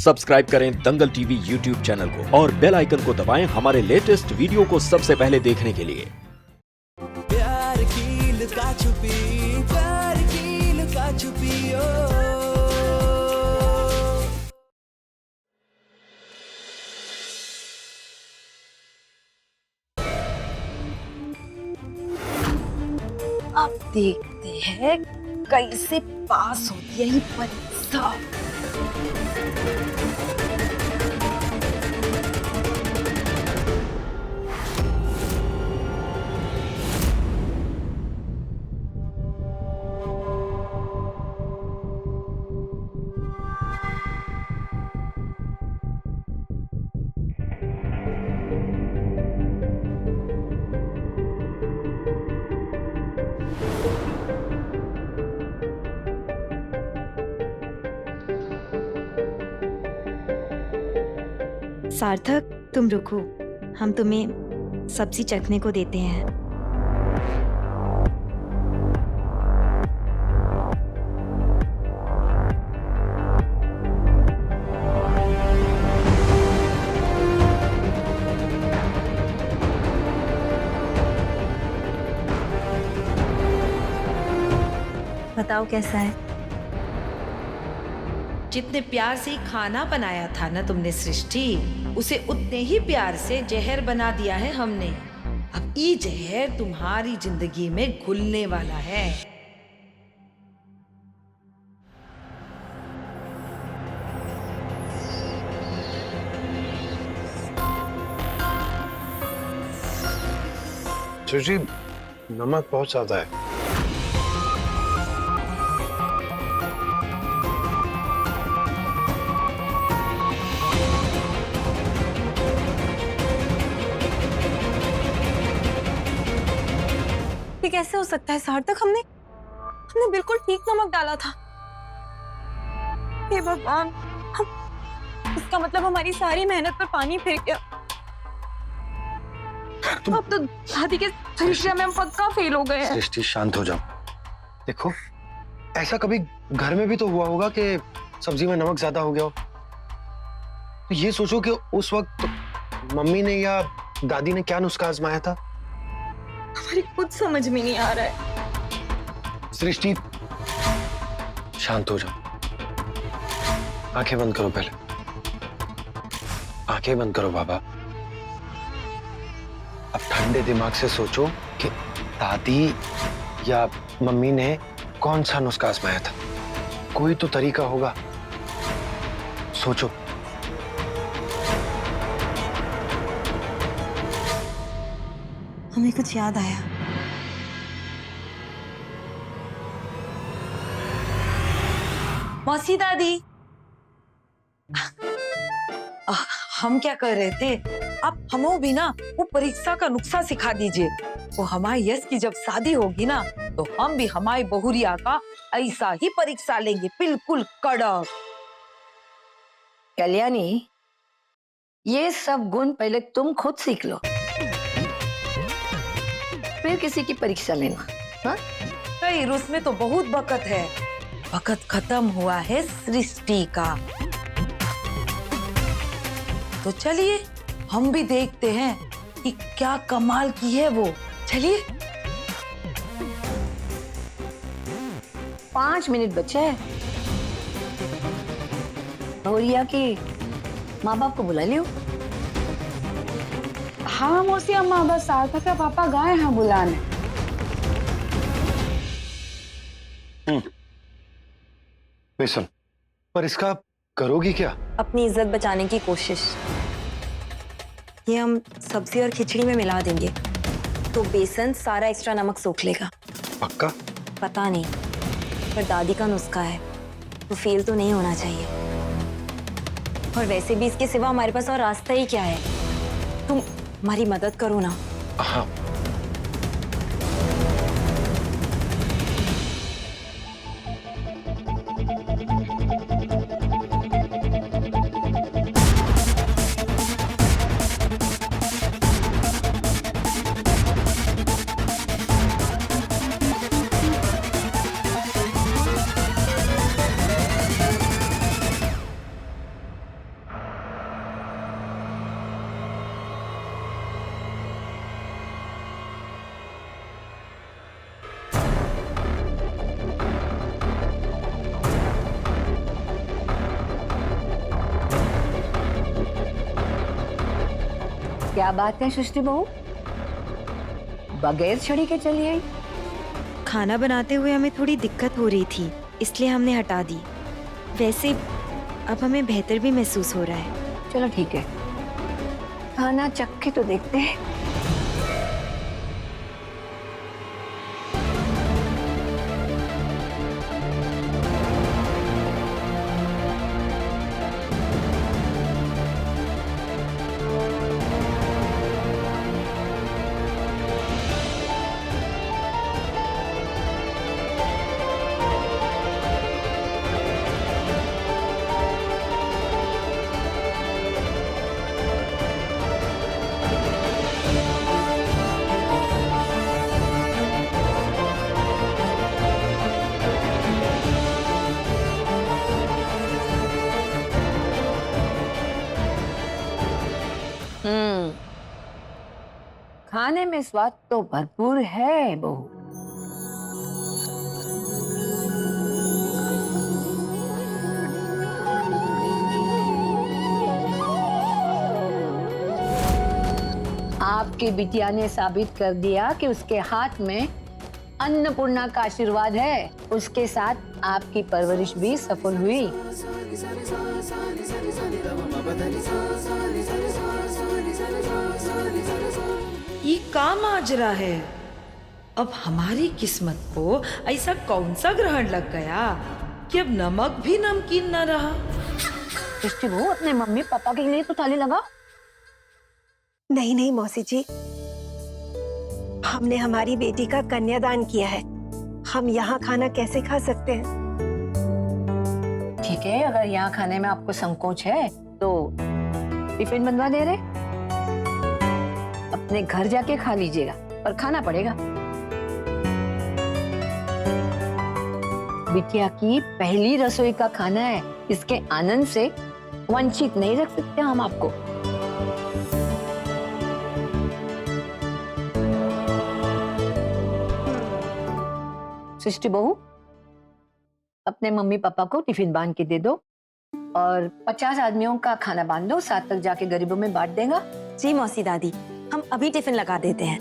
Subscribe करें दंगल TV YouTube channel को और बेल आइकन को दबाएं हमारे लेटेस्ट वीडियो को सबसे पहले देखने के लिए। प्यार की लुका छुपी, प्यार की लुका छुपी ओ। अब देखते हैं कैसे पास होती है ये परीक्षा। सार्थक, तुम रुको, हम तुम्हें सब्जी चखने को देते हैं। बताओ कैसा है? जितने प्यार से खाना बनाया था ना तुमने सृष्टि, उसे उतने ही प्यार से जहर बना दिया है हमने। अब ये जहर तुम्हारी जिंदगी में घुलने वाला है। सुजी, नमक बहुत ज्यादा है। ये कैसे हो सकता है सार्थक? हमने बिल्कुल ठीक नमक डाला था। हे भगवान, इसका मतलब हमारी सारी मेहनत पर पानी फिर गया। अब तो दादी के परीक्षा में हम पक्का फेल हो गए हैं। सृष्टि, शांत हो जाओ। देखो, ऐसा कभी घर में भी तो हुआ होगा कि सब्जी में नमक ज्यादा हो गया हो। तो ये सोचो कि उस वक्त मम्मी ने या दादी ने क्या नुस्खा आजमाया था। हमारी कुछ समझ में नहीं आ रहा है। सृष्टि, शांत हो जाओ। आंखें बंद करो पहले। आंखें बंद करो बाबा। अब ठंडे दिमाग से सोचो कि दादी या मम्मी ने कौन सा नुस्खा आजमाया था। कोई तो तरीका होगा, सोचो। हमें कुछ याद आया। मौसी दादी, हम क्या कर रहे थे, अब हमें भी ना वो परीक्षा का नुस्खा सिखा दीजिए। वो हमारी यश की जब शादी होगी ना, तो हम भी हमारी बहुरिया का ऐसा ही परीक्षा लेंगे, बिल्कुल कड़क। कल्याणी, ये सब गुण पहले तुम खुद सीख लो, फिर किसी की परीक्षा लेना। हाँ? कई उसमें तो बहुत वक्त है। वक्त खत्म हुआ है सृष्टि का। तो चलिए हम भी देखते हैं कि क्या कमाल की है वो। चलिए। 5 मिनट बचे हैं। बहुरिया की माँ बाप को बुला लियो। हाँ मौसी अम्मा, बस सार्थक का पापा गए हैं बुलाने। बेसन, पर इसका करोगी क्या? अपनी इज्जत बचाने की कोशिश। ये हम सब्जी और खिचड़ी में मिला देंगे तो बेसन सारा एक्स्ट्रा नमक सोख लेगा। पक्का? पता नहीं, पर दादी का नुस्खा है तो फेल तो नहीं होना चाहिए। और वैसे भी इसके सिवा हमारे पास और रास्ता ही क्या है। तुम हमारी मदद करो ना। हाँ। क्या बात है सृष्टि बहू, बगैर छड़ी के चली आई? खाना बनाते हुए हमें थोड़ी दिक्कत हो रही थी, इसलिए हमने हटा दी। वैसे अब हमें बेहतर भी महसूस हो रहा है। चलो ठीक है, खाना चख के तो देखते हैं। खाने में स्वाद तो भरपूर है बहू। आपकी बिटिया ने साबित कर दिया कि उसके हाथ में अन्नपूर्णा का आशीर्वाद है। उसके साथ आपकी परवरिश भी सफल हुई। ये काम आजरा है। अब हमारी किस्मत को ऐसा कौन सा ग्रहण लग गया कि अब नमक भी नमकीन न रहा। सृष्टि बहू, अपने मम्मी पापा के लिए तो ताली लगा। नहीं नहीं मौसी जी, हमने हमारी बेटी का कन्यादान किया है, हम यहाँ खाना कैसे खा सकते हैं? ठीक है, अगर यहाँ खाने में आपको संकोच है तो टिफिन बनवा दे रहे, अपने घर जाके खा लीजिएगा, पर खाना पड़ेगा। बिटिया की पहली रसोई का खाना है, इसके आनंद से वंचित नहीं रख सकते हम आपको। सृष्टि बहू, अपने मम्मी पापा को टिफिन बांध के दे दो और 50 आदमियों का खाना बांध दो, 7 तक जाके गरीबों में बांट देगा। जी मौसी दादी, हम अभी टिफिन लगा देते हैं।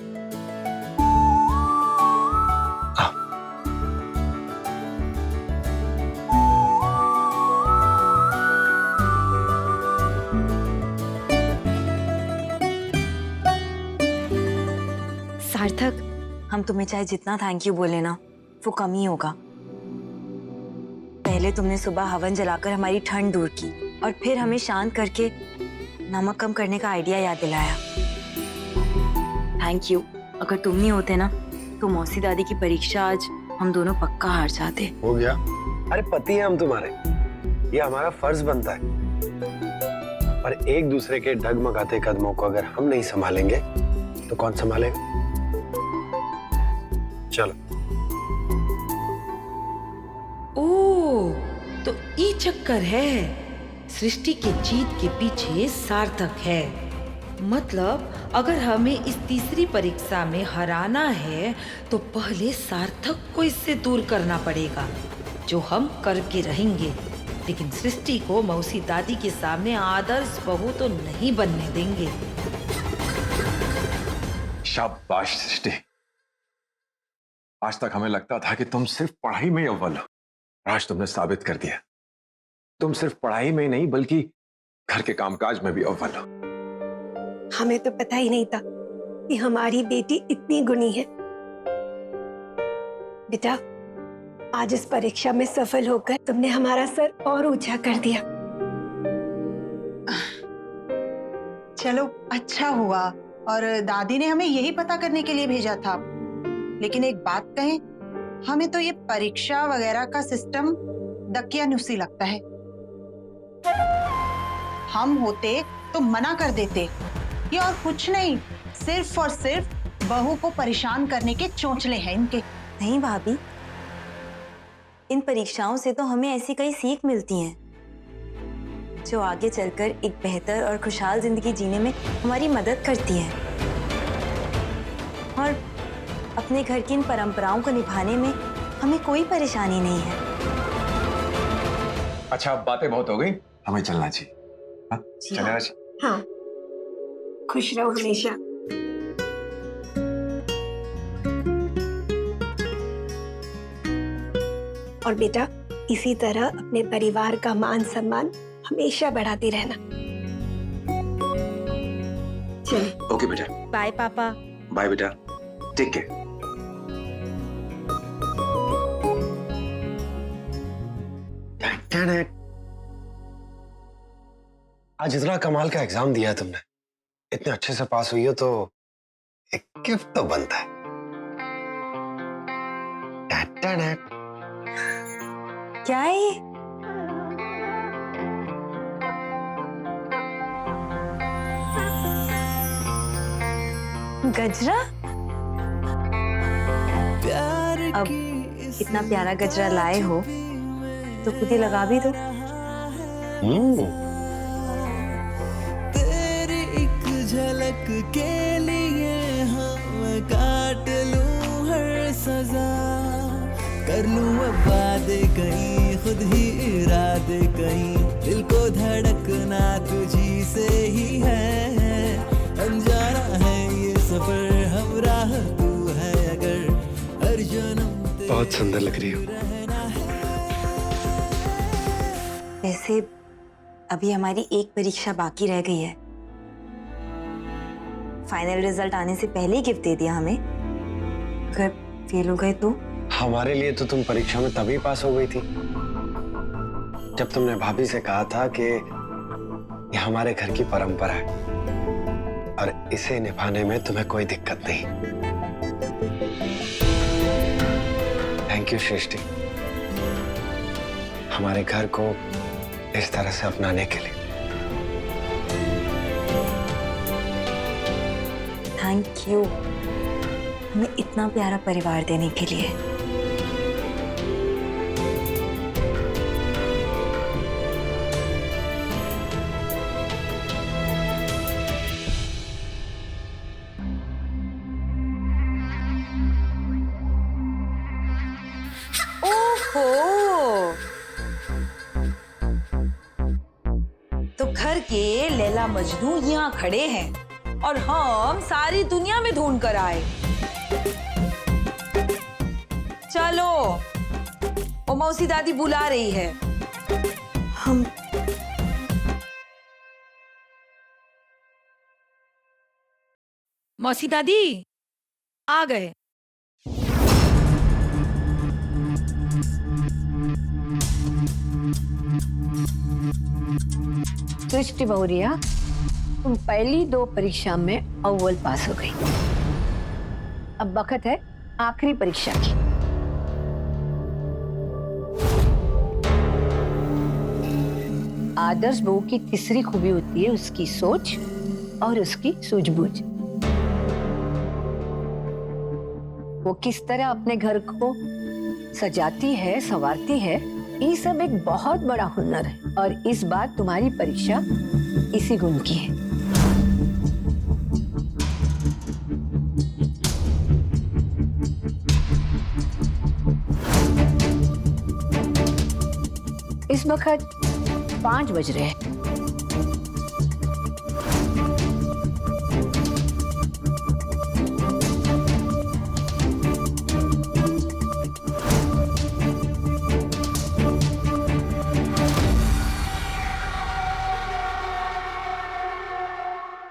सार्थक, हम तुम्हें चाहे जितना थैंक यू बोले ना, वो कम ही होगा। पहले तुमने सुबह हवन जलाकर हमारी ठंड दूर की और फिर हमें शांत करके नमक कम करने का आइडिया याद दिलाया। Thank you. अगर तुम नहीं होते ना तो मौसी दादी की परीक्षा आज हम दोनों पक्का हार जाते। हो गया। अरे पति है हम तुम्हारे, ये हमारा फर्ज बनता है। और एक दूसरे के डगमगाते कदमों को अगर हम नहीं संभालेंगे तो कौन संभालेगा? चलो। ओ, तो ये चक्कर है। सृष्टि के जीत के पीछे सार्थक है। मतलब अगर हमें इस तीसरी परीक्षा में हराना है तो पहले सार्थक को इससे दूर करना पड़ेगा, जो हम करके रहेंगे। लेकिन सृष्टि को मौसी दादी के सामने आदर्श बहू तो नहीं बनने देंगे। शाबाश सृष्टि, आज तक हमें लगता था कि तुम सिर्फ पढ़ाई में अव्वल हो, आज तुमने साबित कर दिया तुम सिर्फ पढ़ाई में नहीं बल्कि घर के कामकाज में भी अव्वल हो। हमें तो पता ही नहीं था कि हमारी बेटी इतनी गुणी है। बेटा, आज इस परीक्षा में सफल होकर तुमने हमारा सर और ऊंचा कर दिया। चलो अच्छा हुआ, और दादी ने हमें यही पता करने के लिए भेजा था। लेकिन एक बात कहें, हमें तो ये परीक्षा वगैरह का सिस्टम दकियानुसी लगता है। हम होते तो मना कर देते। ये और कुछ नहीं, सिर्फ और सिर्फ बहू को परेशान करने के चोंचले हैं इनके। नहीं भाभी, इन परीक्षाओं से तो हमें ऐसी कई सीख मिलती हैं जो आगे चलकर एक बेहतर और खुशहाल जिंदगी जीने में हमारी मदद करती हैं। और अपने घर की इन परंपराओं को निभाने में हमें कोई परेशानी नहीं है। अच्छा, अब बातें बहुत हो गई, हमें चलना चाहिए। हाँ, खुश रहो हमेशा। और बेटा इसी तरह अपने परिवार का मान सम्मान हमेशा बढ़ाती रहना। चलिए। ओके बेटा। बाय पापा। बाय बेटा, टेक केयर। आज इतना कमाल का एग्जाम दिया है तुमने, इतने अच्छे से पास हुई हो तो एक गिफ्ट तो बनता है। क्या है ये? गजरा? अब इतना प्यारा गजरा लाए हो तो खुद ही लगा भी दो। तेरी एक झलक के लिए हम काट लूं हर सजा, कर लूं अब वादे कहीं खुद ही इरादे कहीं, दिल को धड़कना तुझी से ही है, अनजाना है ये सफर हमराह तू है अगर हर जन्म बहुत सुंदर लग रही हो। वैसे अभी हमारी एक परीक्षा बाकी रह गई है। फाइनल रिजल्ट आने से पहले ही गिफ्ट दे दिया हमें। अगर फेल हो गए तो? हमारे लिए तो तुम परीक्षा में तभी पास हो गई थी जब तुमने भाभी से कहा था कि ये हमारे घर की परंपरा है और इसे निभाने में तुम्हें कोई दिक्कत नहीं। थैंक यू सृष्टि, हमारे घर को इस तरह से अपनाने के लिए। थैंक यू हमें इतना प्यारा परिवार देने के लिए। ओहो, तो घर के लैला मजनू यहाँ खड़े हैं और हम सारी दुनिया में ढूंढ कर आए। चलो, ओ मौसी दादी बुला रही है। हम मौसी दादी आ गए। सृष्टि बहुरिया, तुम पहली 2 परीक्षा में अव्वल पास हो गई। अब वक्त है आखिरी परीक्षा की। आदर्श बहू की तीसरी खूबी होती है उसकी सोच और उसकी सूझबूझ। वो किस तरह अपने घर को सजाती है, संवारती है, ये सब एक बहुत बड़ा हुनर है और इस बार तुम्हारी परीक्षा इसी गुण की है। इस वक्त 5 बज रहे हैं।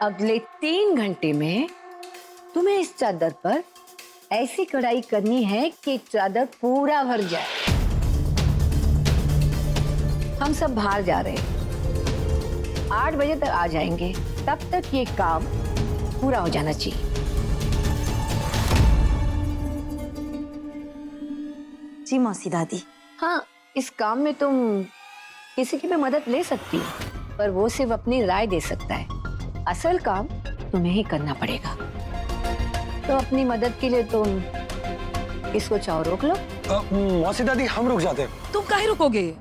अगले 3 घंटे में तुम्हें इस चादर पर ऐसी कढ़ाई करनी है कि चादर पूरा भर जाए। हम सब बाहर जा रहे हैं, 8 बजे तक आ जाएंगे। तब तक ये काम पूरा हो जाना चाहिए। जी मौसी दादी। हाँ, इस काम में तुम किसी की भी मदद ले सकती हो, पर वो सिर्फ अपनी राय दे सकता है। असल काम तुम्हें ही करना पड़ेगा। तो अपनी मदद के लिए तुम इसको चाहो रोक लो। मौसी दादी, हम रुक जाते हैं। तुम काहे रुकोगे?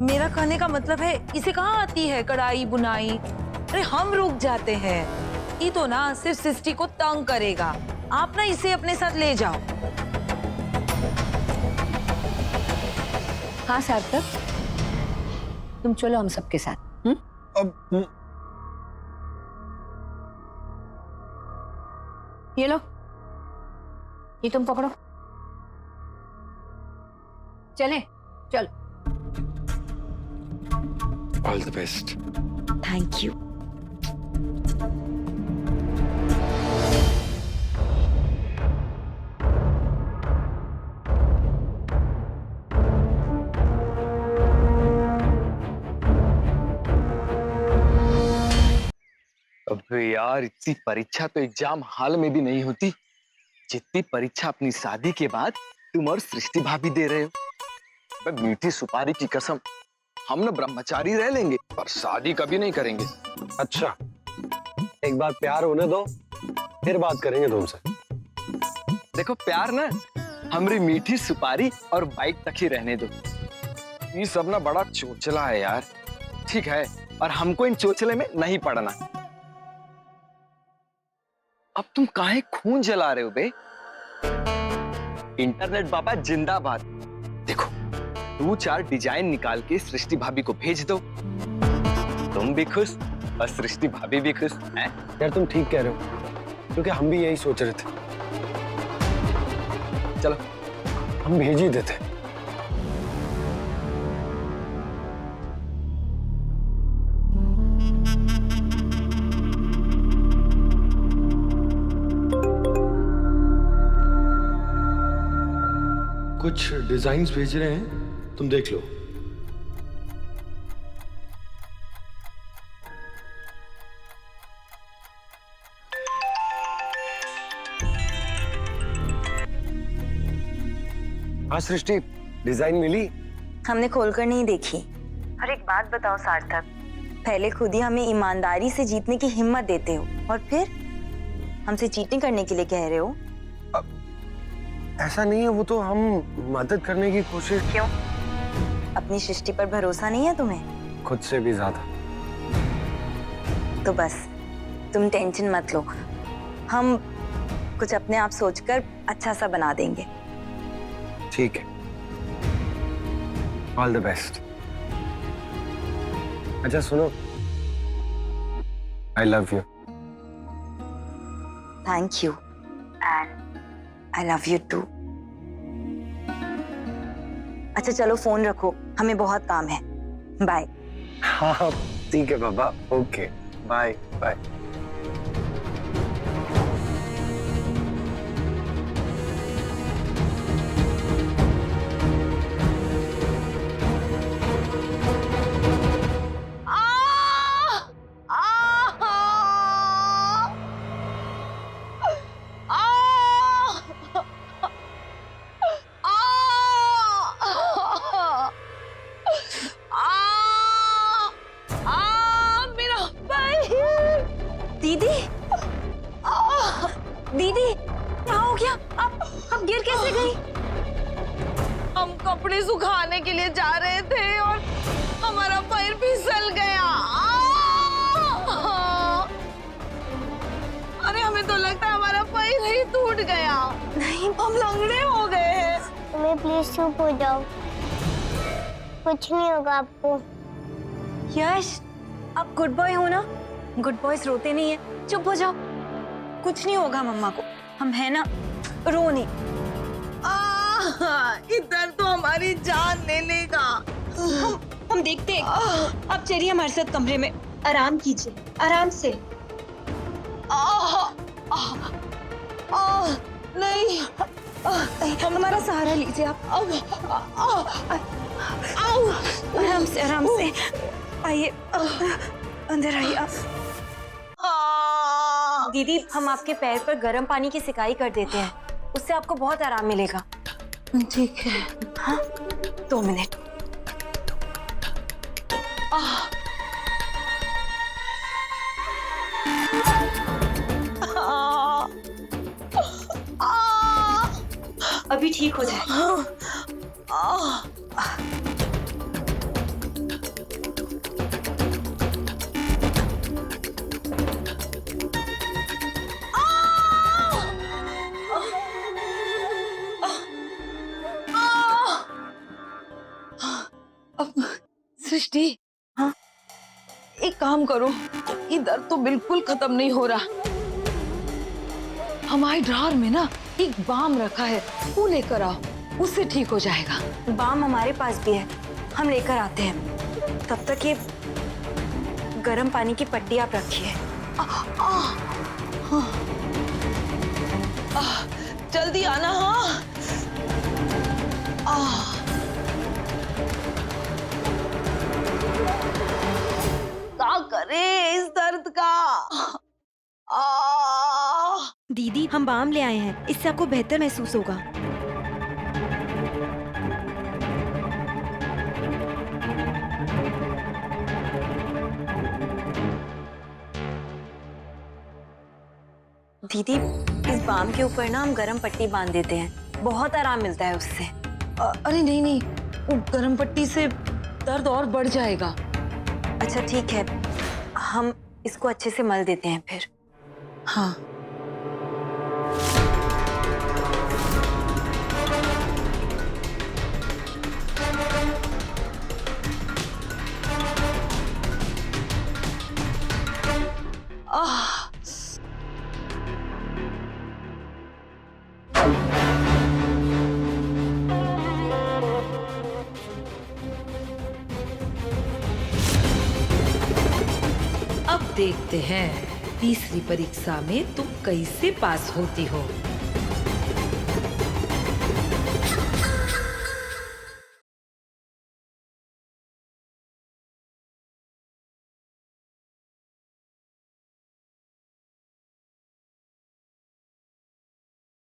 मेरा कहने का मतलब है, इसे कहाँ आती है कढ़ाई बुनाई? अरे हम रुक जाते हैं। ये तो ना सिर्फ सृष्टि को तंग करेगा। आप ना इसे अपने साथ ले जाओ। हाँ सार्थक, तुम चलो हम सबके साथ। अब ये लो, ये तुम पकड़ो। चले चल। All the best. Thank you. अबे यार, इतनी परीक्षा तो एग्जाम हॉल में भी नहीं होती जितनी परीक्षा अपनी शादी के बाद तुम और सृष्टि भाभी दे रहे हो। अबे मीठी सुपारी की कसम, हम ना ब्रह्मचारी रह लेंगे पर शादी कभी नहीं करेंगे। अच्छा, एक बार प्यार होने दो, फिर बात करेंगे तुमसे। देखो प्यार ना हमारी मीठी सुपारी और बाइक तक ही रहने दो। ये सब ना बड़ा चोचला है यार। ठीक है, और हमको इन चोचले में नहीं पड़ना। अब तुम काहे खून जला रहे हो बे? इंटरनेट बाबा जिंदाबाद। देखो 2-4 डिजाइन निकाल के सृष्टि भाभी को भेज दो, तुम भी खुश और सृष्टि भाभी भी खुश हैं? यार तुम ठीक कह रहे हो, क्योंकि हम भी यही सोच रहे थे। चलो हम भेज ही देते। कुछ डिजाइन्स भेज रहे हैं, तुम देख लो। हाँ सृष्टि, डिजाइन मिली? हमने खोलकर नहीं देखी। और एक बात बताओ सार्थक, पहले खुद ही हमें ईमानदारी से जीतने की हिम्मत देते हो और फिर हमसे चीटिंग करने के लिए कह रहे हो। ऐसा नहीं है, वो तो हम मदद करने की कोशिश। क्यों? अपनी सृष्टि पर भरोसा नहीं है तुम्हें? खुद से भी ज्यादा। तो बस तुम टेंशन मत लो, हम कुछ अपने आप सोचकर अच्छा सा बना देंगे। ठीक है, ऑल द बेस्ट। अच्छा सुनो, I love you. Thank you and I love you too. अच्छा चलो फोन रखो, हमें बहुत काम है। बाय। हाँ ठीक है बाबा, ओके बाय बाय। दीदी, दीदी क्या हो गया? आप गिर कैसे गई? हम कपड़े सुखाने के लिए जा रहे थे और हमारा पैर फिसल गया। अरे हमें तो लगता है हमारा पैर ही टूट गया। नहीं, हम लंगड़े हो गए हैं। तुम्हें प्लीज चुप हो जाओ, कुछ नहीं होगा आपको। यश आप गुड बॉय हो ना? गुड बॉयज रोते नहीं है, चुप हो जाओ। कुछ नहीं होगा मम्मा को, हम है ना, रो नहीं। इधर तो हमारी जान ले लेगा। हम देखते हैं। आप चलिए हमारे साथ कमरे में, आराम कीजिए, आराम से। नहीं, हमारा सहारा लीजिए आप। आराम से, आराम से। आइए, अंदर आइए आप। दीदी हम आपके पैर पर गर्म पानी की सिकाई कर देते हैं, उससे आपको बहुत आराम मिलेगा। ठीक है। हाँ 2 मिनट। अभी ठीक हो जाएगा। सृष्टि, हाँ एक काम करो, ये दर्द तो बिल्कुल खत्म नहीं हो रहा। हमारे ड्रॉर में ना एक बाम रखा है, वो लेकर आओ, उससे ठीक हो जाएगा। बाम हमारे पास भी है, हम लेकर आते हैं। तब तक ये गर्म पानी की पट्टी आप रखिए। जल्दी आना। हाँ क्या करे इस दर्द का। दीदी हम बाम ले आए हैं, इससे आपको बेहतर महसूस होगा। दीदी इस बाम के ऊपर ना हम गरम पट्टी बांध देते हैं, बहुत आराम मिलता है उससे। अरे नहीं नहीं, वो गरम पट्टी से दर्द और बढ़ जाएगा। अच्छा ठीक है, हम इसको अच्छे से मल देते हैं फिर। हाँ अब देखते हैं तीसरी परीक्षा में तुम कैसे पास होती हो।